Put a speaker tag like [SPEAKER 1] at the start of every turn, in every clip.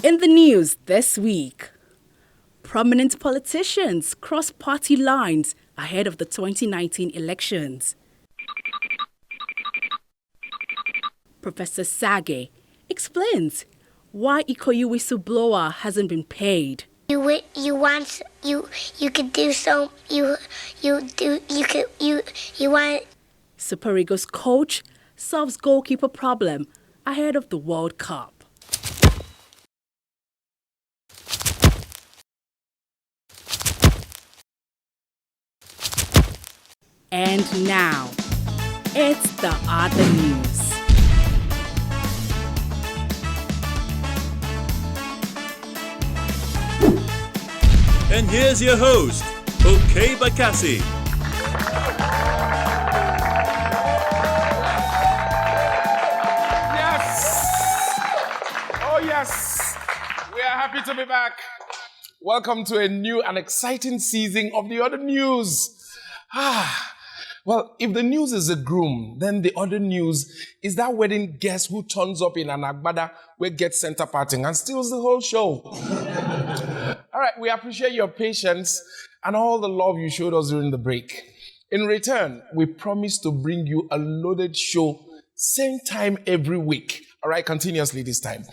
[SPEAKER 1] In the news this week, prominent politicians cross party lines ahead of the 2019 elections. Professor Sage explains why Ikoyi whistleblower hasn't been paid.
[SPEAKER 2] You could do so. You want.
[SPEAKER 1] Super Eagles coach solves goalkeeper problem ahead of the World Cup. And now, it's the other news.
[SPEAKER 3] And here's your host, Okey Bakassi.
[SPEAKER 4] Yes, we are happy to be back. Welcome to a new and exciting season of the other news. Well, if the news is a groom, then the other news is that wedding guest who turns up in an agbada where gets center parting and steals the whole show. All right, we appreciate your patience and all the love you showed us during the break. In return, we promise to bring you a loaded show, same time every week. All right, continuously this time.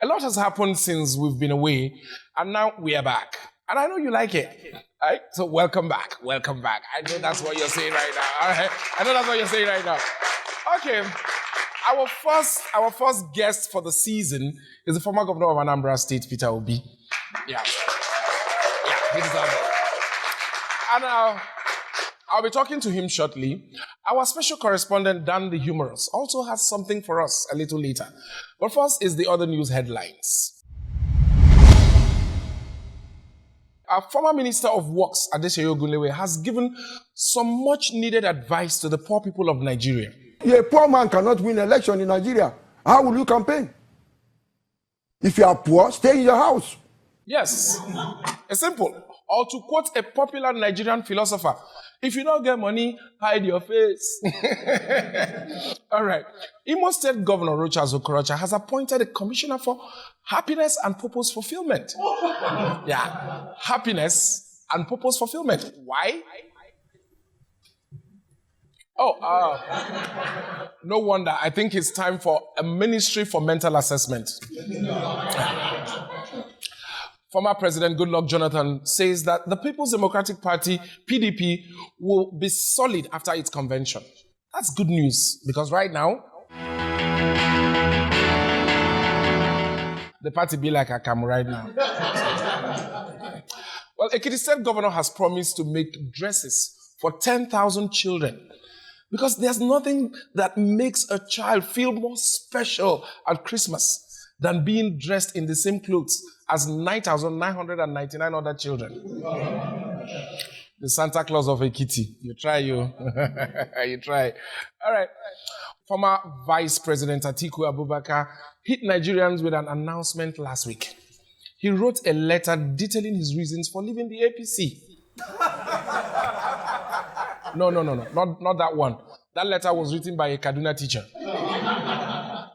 [SPEAKER 4] A lot has happened since we've been away, and now we are back. And I know you like it. All right? So welcome back. Welcome back. I know that's what you're saying right now. All right? I know that's what you're saying right now. Okay. Our first guest for the season is the former governor of Anambra State, Peter Obi. Yeah, he deserves it. And I'll be talking to him shortly. Our special correspondent, Dan D Humorous, also has something for us a little later. But first is the other news headlines. Our former Minister of Works, Adeseye Ogunlewe, has given some much-needed advice to the poor people of Nigeria.
[SPEAKER 5] A poor man cannot win an election in Nigeria. How will you campaign? If you are poor, stay in your house.
[SPEAKER 4] Yes, it's simple. Or to quote a popular Nigerian philosopher, if you don't get money, hide your face. All right. Imo State Governor Rochas Okorocha has appointed a commissioner for happiness and purpose fulfillment. Yeah, happiness and purpose fulfillment. Why? No wonder. I think it's time for a ministry for mental assessment. Former President Goodluck Jonathan says that the People's Democratic Party, PDP, will be solid after its convention. That's good news, because right now, the party be like Akamu right now. Well, Ekiti State Governor has promised to make dresses for 10,000 children, because there's nothing that makes a child feel more special at Christmas than being dressed in the same clothes as 9,999 other children. The Santa Claus of Ekiti. You try. You try. All right. Former Vice President Atiku Abubakar hit Nigerians with an announcement last week. He wrote a letter detailing his reasons for leaving the APC. No, not that one. That letter was written by a Kaduna teacher.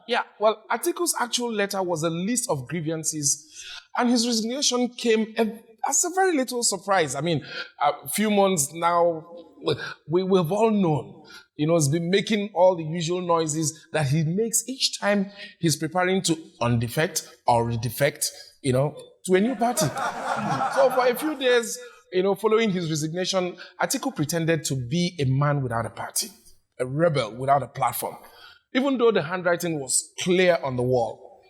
[SPEAKER 4] Yeah, well, Atiku's actual letter was a list of grievances, and his resignation came as a very little surprise. I mean, a few months now, we've all known, he's been making all the usual noises that he makes each time he's preparing to undefect or redefect, to a new party. So for a few days, following his resignation, Atiku pretended to be a man without a party, a rebel without a platform, even though the handwriting was clear on the wall.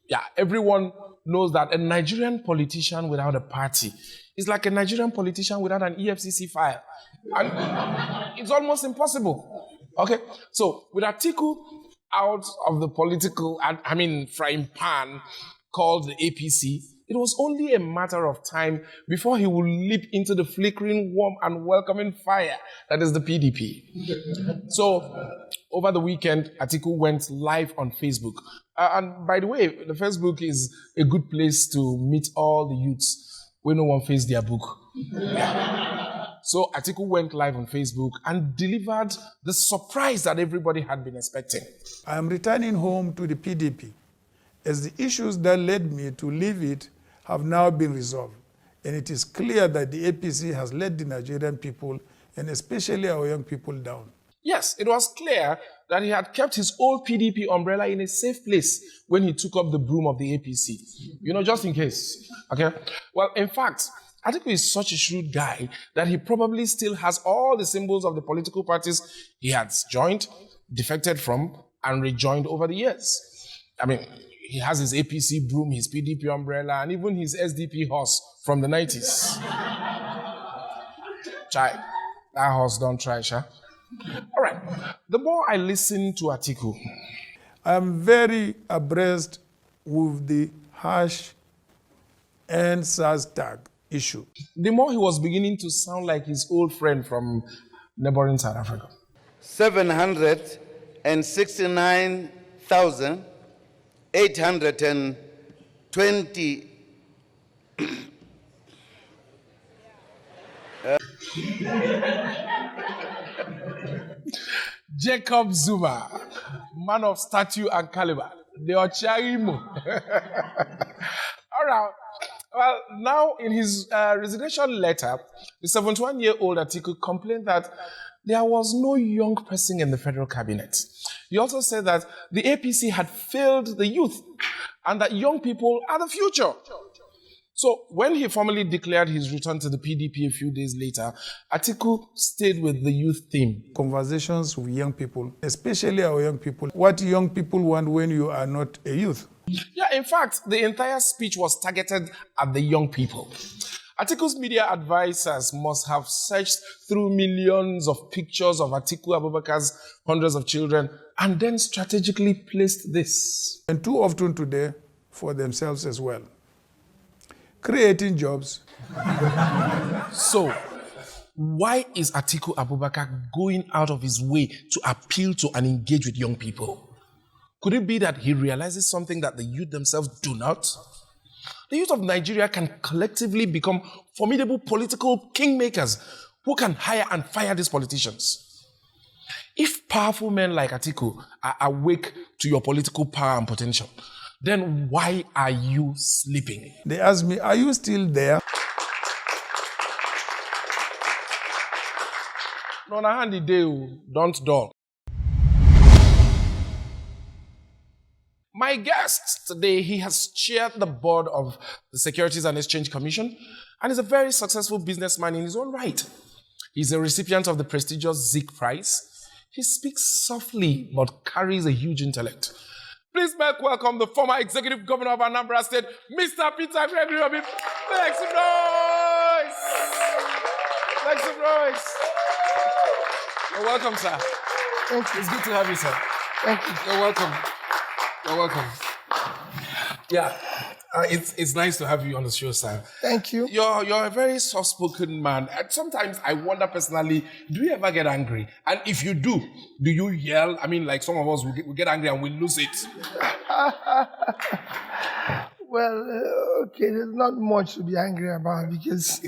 [SPEAKER 4] Yeah, everyone knows that a Nigerian politician without a party is like a Nigerian politician without an EFCC file. And it's almost impossible. Okay? So, with Atiku out of the political, frying pan called the APC, it was only a matter of time before he would leap into the flickering, warm, and welcoming fire that is the PDP. So, over the weekend, Atiku went live on Facebook. And by the way, the Facebook is a good place to meet all the youths when no one face their book. So Atiku went live on Facebook and delivered the surprise that everybody had been expecting.
[SPEAKER 6] I am returning home to the PDP
[SPEAKER 2] as the issues that led me to leave it have now been resolved. And it is clear that the APC has let the Nigerian people, and especially our young people, down.
[SPEAKER 4] Yes, it was clear that he had kept his old PDP umbrella in a safe place when he took up the broom of the APC. You know, just in case. Okay? Well, in fact, Atiku is such a shrewd guy that he probably still has all the symbols of the political parties he has joined, defected from, and rejoined over the years. I mean, he has his APC broom, his PDP umbrella, and even his SDP horse from the 90s. Chai, that horse don't try, Sha. All right. The more I listen to Atiku,
[SPEAKER 2] I'm very abreast with the harsh EndSARS tag issue.
[SPEAKER 4] the more he was beginning to sound like his old friend from neighboring South Africa.
[SPEAKER 6] 769,820
[SPEAKER 4] Jacob Zuma, man of stature and caliber, the Ochiarimo. All right. Well, now in his resignation letter, the 71-year-old Atiku complained that there was no young person in the federal cabinet. He also said that the APC had failed the youth and that young people are the future. So when he formally declared his return to the PDP a few days later, Atiku stayed with the youth theme.
[SPEAKER 2] Conversations with young people, especially our young people. What young people want when you are not a youth.
[SPEAKER 4] Yeah, in fact, the entire speech was targeted at the young people. Atiku's media advisors must have searched through millions of pictures of Atiku Abubakar's hundreds of children and then strategically placed this.
[SPEAKER 2] And too often today, for themselves as well. Creating jobs.
[SPEAKER 4] So, why is Atiku Abubakar going out of his way to appeal to and engage with young people? Could it be that he realizes something that the youth themselves do not? The youth of Nigeria can collectively become formidable political kingmakers who can hire and fire these politicians. If powerful men like Atiku are awake to your political power and potential, then why are you sleeping?
[SPEAKER 2] They ask me, are you still there?
[SPEAKER 4] No, na handy day, don't dull. My guest today, he has chaired the board of the Securities and Exchange Commission and is a very successful businessman in his own right. He's a recipient of the prestigious Zik Prize. He speaks softly but carries a huge intellect. Please make welcome the former executive governor of Anambra State, Mr. Peter Obi. Make some noise! Make some noise! You're welcome, sir.
[SPEAKER 7] Thank you.
[SPEAKER 4] It's good to have you, sir.
[SPEAKER 7] Thank you.
[SPEAKER 4] You're welcome. You're welcome. Yeah, it's nice to have you on the show, sir.
[SPEAKER 7] Thank you.
[SPEAKER 4] You're a very soft-spoken man. And sometimes I wonder personally, do you ever get angry? And if you do you yell? I mean, like some of us, we get angry and we lose it.
[SPEAKER 7] Well, okay, there's not much to be angry about because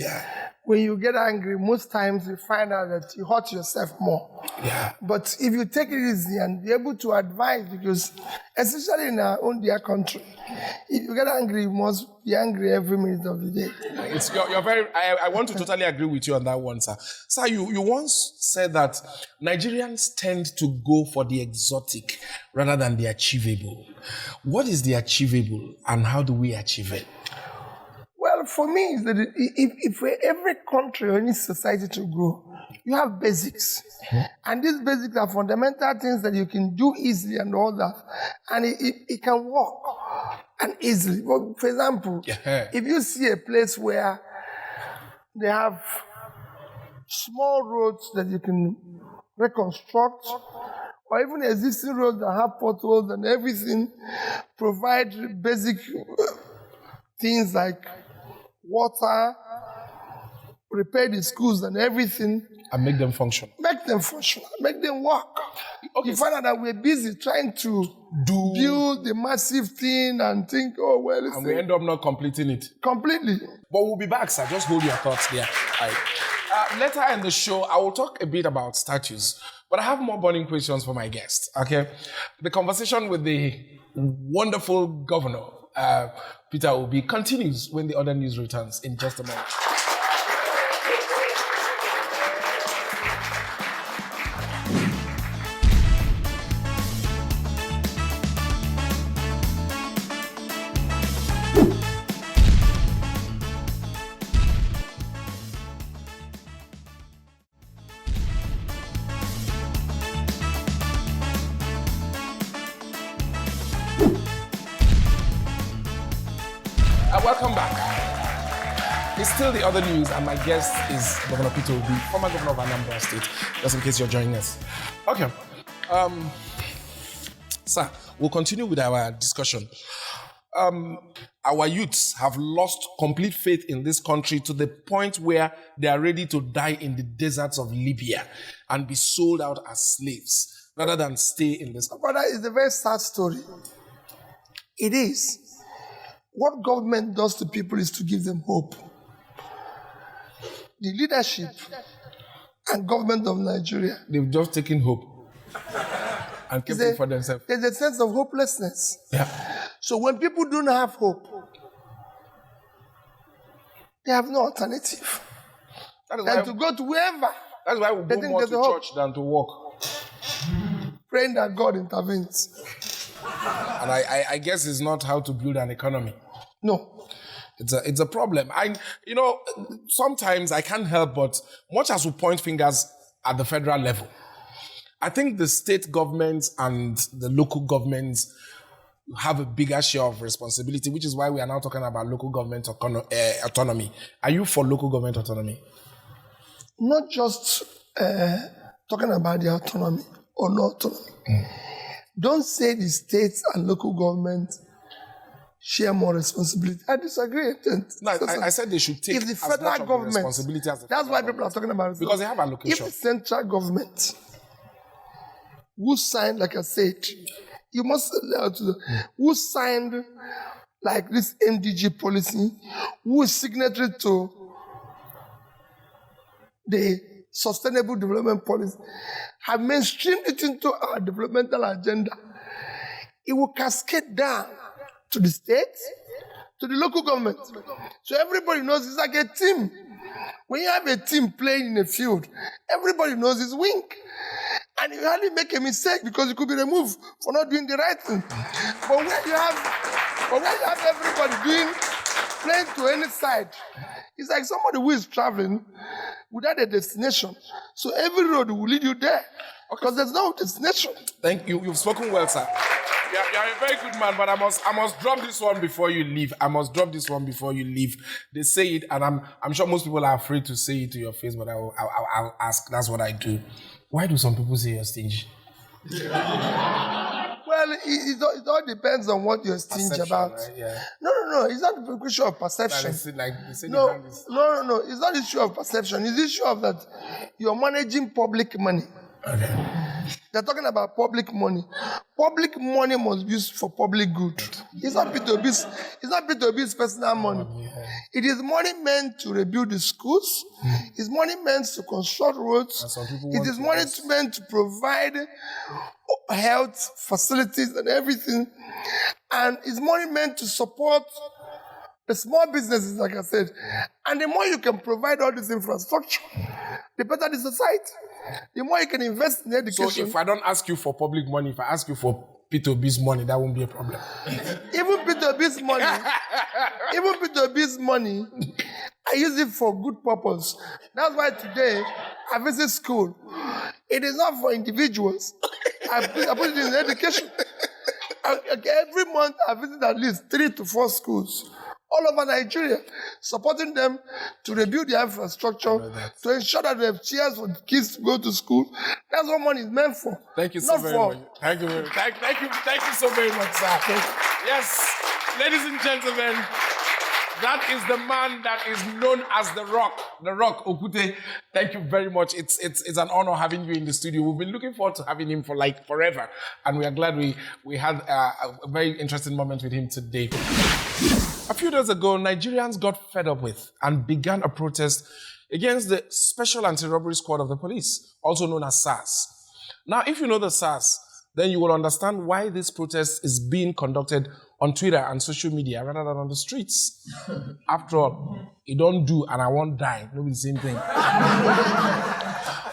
[SPEAKER 7] when you get angry, most times you find out that you hurt yourself more.
[SPEAKER 4] Yeah.
[SPEAKER 7] But if you take it easy and be able to advise, because especially in our own dear country, if you get angry, you must be angry every minute of the day.
[SPEAKER 4] You're very. I want to totally agree with you on that one, sir. Sir, you once said that Nigerians tend to go for the exotic rather than the achievable. What is the achievable and how do we achieve it?
[SPEAKER 7] Well, for me, is that if for every country or any society to grow, you have basics. And these basics are fundamental things that you can do easily and all that. And it can work and easily. Well, for example, if you see a place where they have small roads that you can reconstruct, or even existing roads that have potholes and everything, provide basic things like water, repair the schools and everything.
[SPEAKER 4] And make them function.
[SPEAKER 7] Make them function. Make them work. Okay. You find out that we're busy trying to build the massive thing and think, oh, well,
[SPEAKER 4] and we end up not completing it.
[SPEAKER 7] Completely.
[SPEAKER 4] But we'll be back, sir. Just hold your thoughts there. Later in the show, I will talk a bit about statues. But I have more burning questions for my guest, okay? The conversation with the wonderful governor, Peter Obi, continues when the other news returns in just a moment. Welcome back. It's still the other news, and my guest is Governor Peter Obi, former governor of Anambra State, just in case you're joining us. Okay. Sir, we'll continue with our discussion. Our youths have lost complete faith in this country to the point where they are ready to die in the deserts of Libya and be sold out as slaves rather than stay in this country.
[SPEAKER 7] Brother, it's a very sad story. It is. What government does to people is to give them hope. The leadership and government of Nigeria,
[SPEAKER 4] They've just taken hope and kept it for themselves.
[SPEAKER 7] There's a sense of hopelessness.
[SPEAKER 4] Yeah.
[SPEAKER 7] So when people don't have hope, they have no alternative than to go to wherever.
[SPEAKER 4] That's why we go more to church than to work.
[SPEAKER 7] Praying that God intervenes.
[SPEAKER 4] And I guess it's not how to build an economy.
[SPEAKER 7] No.
[SPEAKER 4] It's a problem. Sometimes I can't help but, much as we point fingers at the federal level, I think the state governments and the local governments have a bigger share of responsibility, which is why we are now talking about local government autonomy. Are you for local government autonomy?
[SPEAKER 7] Not just talking about the autonomy or no autonomy. Don't say the states and local government share more responsibility. I disagree.
[SPEAKER 4] No, I said they should take
[SPEAKER 7] if the
[SPEAKER 4] as
[SPEAKER 7] federal
[SPEAKER 4] much of
[SPEAKER 7] government,
[SPEAKER 4] the responsibility as the
[SPEAKER 7] that's
[SPEAKER 4] federal
[SPEAKER 7] why people are talking about it.
[SPEAKER 4] Because they have allocation.
[SPEAKER 7] If the central government, who signed, like I said, you must who signed like this MDG policy, who is signatory to the Sustainable Development Policy, have mainstreamed it into our developmental agenda, it will cascade down to the states, to the local government. So everybody knows it's like a team. When you have a team playing in a field, everybody knows it's wink. And you hardly make a mistake because you could be removed for not doing the right thing. But when you have everybody playing to any side, it's like somebody who is traveling without a destination. So every road will lead you there because there's no destination.
[SPEAKER 4] Thank you. You've spoken well, sir. You're a very good man, but I must drop this one before you leave. They say it, and I'm sure most people are afraid to say it to your face, but I'll ask. That's what I do. Why do some people say you're stingy?
[SPEAKER 7] Well, it all depends on what you're stingy about. Right? Yeah. No. It's not a question of perception. No. It's not an issue of perception. It's an issue of that you're managing public money. Okay. They're talking about public money. Public money must be used for public good. It's not Peter Obi's personal money. It is money meant to rebuild the schools. It's money meant to construct roads. It is money meant to provide health facilities and everything. And it's money meant to support the small businesses, like I said. And the more you can provide all this infrastructure, the better the society. The more you can invest in education.
[SPEAKER 4] So if I don't ask you for public money, if I ask you for Peter Obi's money, that won't be a problem.
[SPEAKER 7] Even Peter Obi's money, I use it for good purpose. That's why today I visit school. It is not for individuals. I put it in education. Every month I visit at least 3 to 4 schools all over Nigeria, supporting them to rebuild their infrastructure, to ensure that they have chairs for the kids to go to school. That's what money is meant for.
[SPEAKER 4] Thank you so very much. Thank you so very much, sir. Yes, ladies and gentlemen, that is the man that is known as the Rock, Okute. Thank you very much. It's an honor having you in the studio. We've been looking forward to having him for like forever, and we are glad we had a very interesting moment with him today. A few days ago, Nigerians got fed up with and began a protest against the Special Anti-Robbery Squad of the police, also known as SARS. Now, if you know the SARS, then you will understand why this protest is being conducted on Twitter and social media rather than on the streets. After all, you don't do and I won't die. No, the same thing.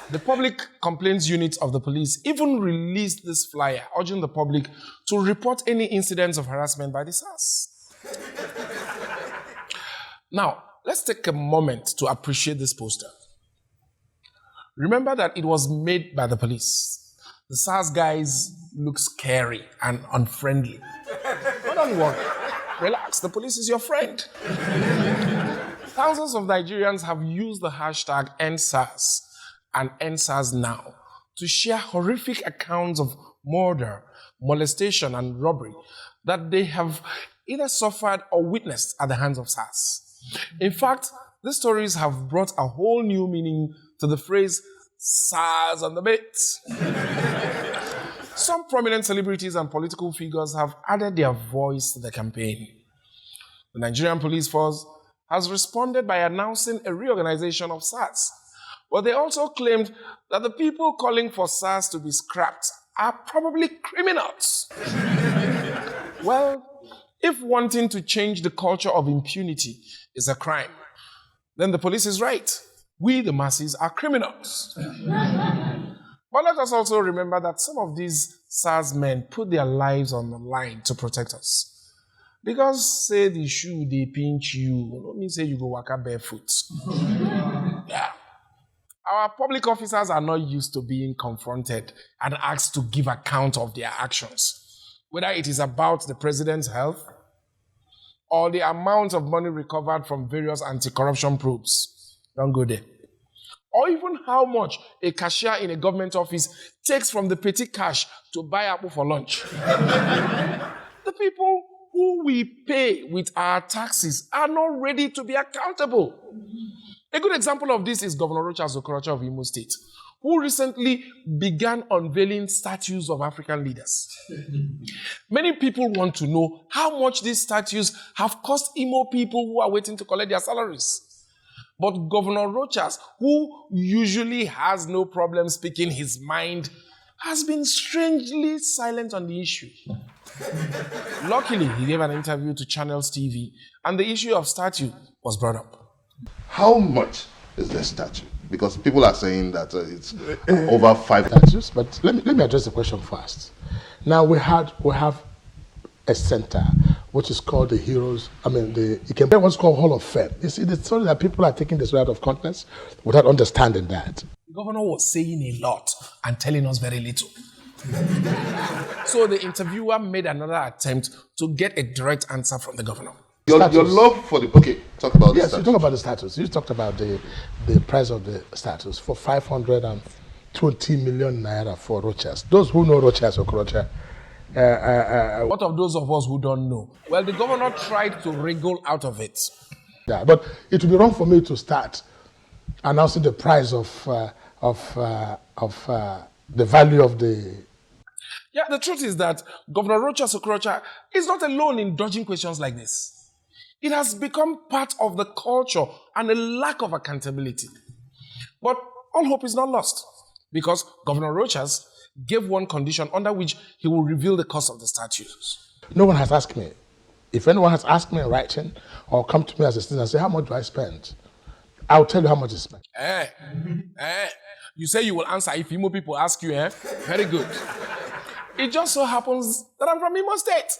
[SPEAKER 4] The Public Complaints Unit of the police even released this flyer urging the public to report any incidents of harassment by the SARS. Now, let's take a moment to appreciate this poster. Remember that it was made by the police. The SARS guys look scary and unfriendly. But don't worry. Relax, the police is your friend. Thousands of Nigerians have used the hashtag EndSARS and EndSARS now to share horrific accounts of murder, molestation, and robbery that they have either suffered or witnessed at the hands of SARS. In fact, these stories have brought a whole new meaning to the phrase SARS on the beat. Some prominent celebrities and political figures have added their voice to the campaign. The Nigerian police force has responded by announcing a reorganization of SARS, but they also claimed that the people calling for SARS to be scrapped are probably criminals. Well, if wanting to change the culture of impunity is a crime, then the police is right. We, the masses, are criminals. But let us also remember that some of these SARS men put their lives on the line to protect us. Because say the shoe, they pinch you, don't mean say you go walk up barefoot. Yeah. Our public officers are not used to being confronted and asked to give account of their actions. Whether it is about the president's health or the amount of money recovered from various anti-corruption probes. Don't go there. Or even how much a cashier in a government office takes from the petty cash to buy apple for lunch. The people who we pay with our taxes are not ready to be accountable. A good example of this is Governor Rochas Okorocha of Imo State, who recently began unveiling statues of African leaders. Many people want to know how much these statues have cost Imo people who are waiting to collect their salaries. But Governor Rochas, who usually has no problem speaking his mind, has been strangely silent on the issue. Luckily, he gave an interview to Channels TV, and the issue of statue was brought up.
[SPEAKER 8] How much is the statue? Because people are saying that it's over 5
[SPEAKER 9] statues. But let me address the question first. Now we have a center which is called the Heroes. It can be what's called Hall of Fame. You see, the story that people are taking this out of context without understanding that.
[SPEAKER 4] The governor was saying a lot and telling us very little. So the interviewer made another attempt to get a direct answer from the governor.
[SPEAKER 8] Your love for the... Okay, talk about the status.
[SPEAKER 9] Yes, you talk about the status. You talked about the price of the status for 520 million naira for Rochas. Those who know Rochas, Okorocha.
[SPEAKER 4] What of those of us who don't know? Well, the governor tried to wriggle out of it.
[SPEAKER 9] Yeah, but it would be wrong for me to start announcing the price of the value of the...
[SPEAKER 4] Yeah, the truth is that Governor Rochas Okorocha is not alone in dodging questions like this. It has become part of the culture and a lack of accountability. But all hope is not lost, because Governor Rochas gave one condition under which he will reveal the cost of the statues.
[SPEAKER 9] No one has asked me. If anyone has asked me in writing or come to me as a student and say, how much do I spend? I'll tell you how much is spent.
[SPEAKER 4] You say you will answer if Imo people ask you, Very good. It just so happens that I'm from Imo State.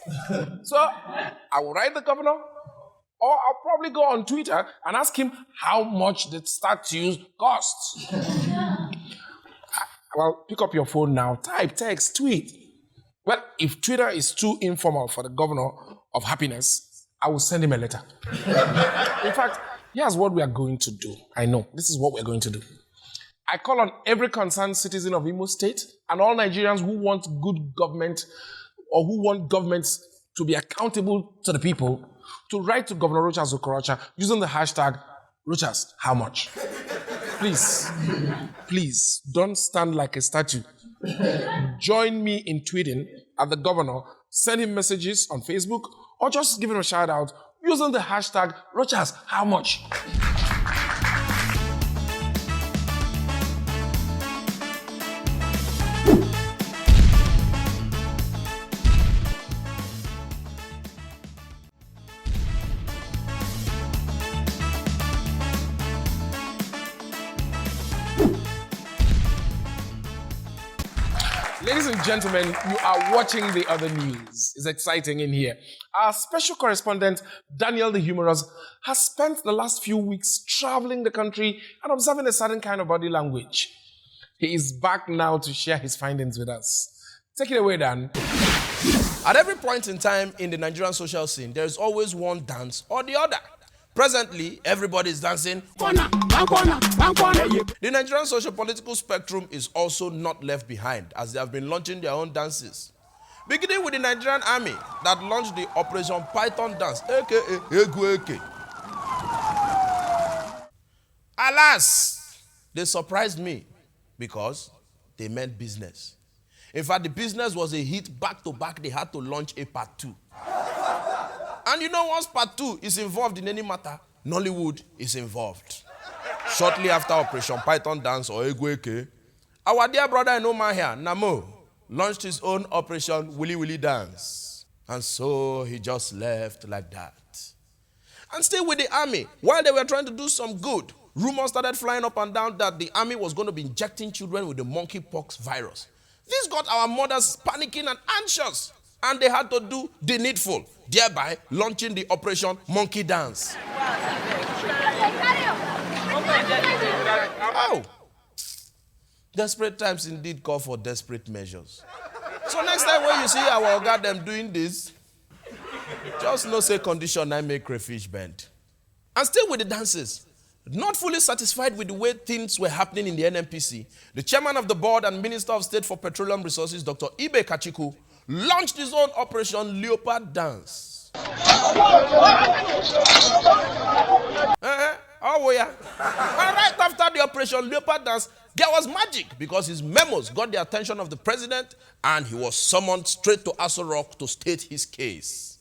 [SPEAKER 4] So I will write the governor, or I'll probably go on Twitter and ask him how much the statues cost. Well, pick up your phone now, type, text, tweet. Well, if Twitter is too informal for the governor of happiness, I will send him a letter. In fact, here's what we are going to do. I know, this is what we're going to do. I call on every concerned citizen of Imo State and all Nigerians who want good government or who want governments to be accountable to the people to write to Governor Rochas Okorocha using the hashtag Rochas, how much? Please, don't stand like a statue. Join me in tweeting at the governor, send him messages on Facebook, or just give him a shout out using the hashtag Rochas, how much? Ladies and gentlemen, you are watching the other news. It's exciting in here. Our special correspondent, Daniel D Humorous, has spent the last few weeks traveling the country and observing a certain kind of body language. He is back now to share his findings with us. Take it away, Dan.
[SPEAKER 10] At every point in time in the Nigerian social scene, there is always one dance or the other. Presently, everybody is dancing. The Nigerian socio-political spectrum is also not left behind, as they have been launching their own dances. Beginning with the Nigerian Army that launched the Operation Python dance, aka Okey. Alas, they surprised me because they meant business. In fact, the business was a hit back-to-back. They had to launch a part 2. And you know, once part 2 is involved in any matter, Nollywood is involved. Shortly after Operation Python Dance or Okey, our dear brother and man here, Namo, launched his own Operation Willy Willy Dance. And so he just left like that. And still with the army, while they were trying to do some good, rumors started flying up and down that the army was going to be injecting children with the monkeypox virus. This got our mothers panicking and anxious, and they had to do the needful, thereby launching the Operation Monkey Dance. Oh, desperate times indeed call for desperate measures. So next time when you see our Oga them doing this, just know say condition I make crayfish bend. And still with the dances, not fully satisfied with the way things were happening in the NNPC, the chairman of the board and Minister of State for Petroleum Resources, Dr. Atiku, launched his own Operation Leopard Dance. Oh, yeah. And right after the Operation Leopard Dance, there was magic because his memos got the attention of the president and he was summoned straight to Aso Rock to state his case.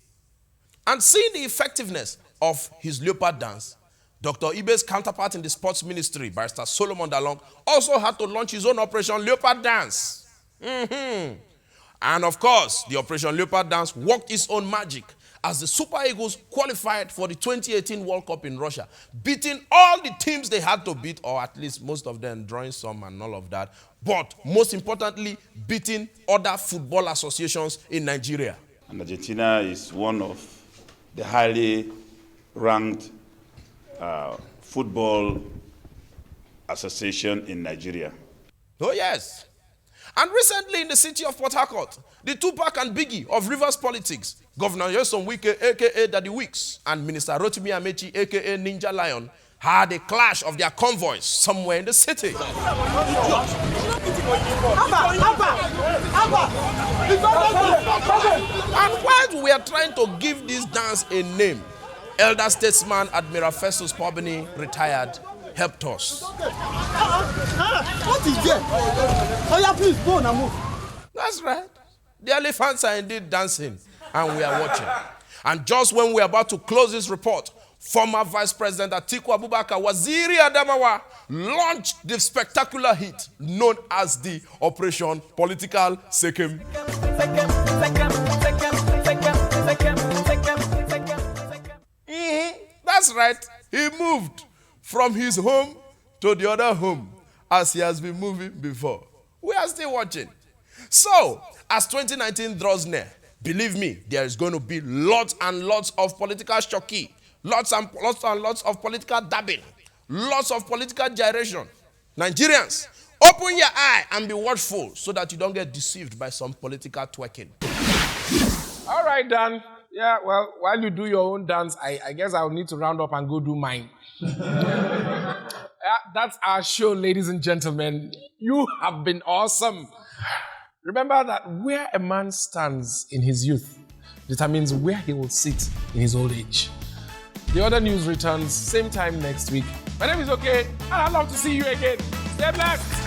[SPEAKER 10] And seeing the effectiveness of his Leopard Dance, Dr. Ibe's counterpart in the sports ministry, Barrister Solomon Dalong, also had to launch his own Operation Leopard Dance. And of course, the Operation Leopard Dance worked its own magic as the Super Eagles qualified for the 2018 World Cup in Russia, beating all the teams they had to beat, or at least most of them, drawing some and all of that, but most importantly, beating other football associations in Nigeria.
[SPEAKER 11] And Argentina is one of the highly ranked football association in Nigeria.
[SPEAKER 10] Oh, yes. And recently in the city of Port Harcourt, the Tupac and Biggie of Rivers politics, Governor Nyesom Wike, a.k.a. Daddy Weeks, and Minister Rotimi Amechi, a.k.a. Ninja Lion, had a clash of their convoys somewhere in the city. And while we are trying to give this dance a name, elder statesman Admiral Festus Pobini, retired, helped us.
[SPEAKER 12] What is there? Oh, yeah, please go and move.
[SPEAKER 10] That's right. The elephants are indeed dancing, and we are watching. And just when we're about to close this report, former Vice President Atiku Abubakar, Waziri Adamawa, launched the spectacular hit known as the Operation Political Sekem. That's right. He moved from his home to the other home as he has been moving before. We are still watching. So, as 2019 draws near, believe me, there is going to be lots and lots of political shocky, lots and lots of political dabbing, lots of political gyration. Nigerians, open your eye and be watchful so that you don't get deceived by some political twerking.
[SPEAKER 4] All right, Dan. Yeah, well, while you do your own dance, I guess I'll need to round up and go do mine. That's our show, ladies and gentlemen. You have been awesome. Remember that where a man stands in his youth determines where he will sit in his old age. The other news returns same time next week. My name is Okey, and I'd love to see you again. Stay blessed.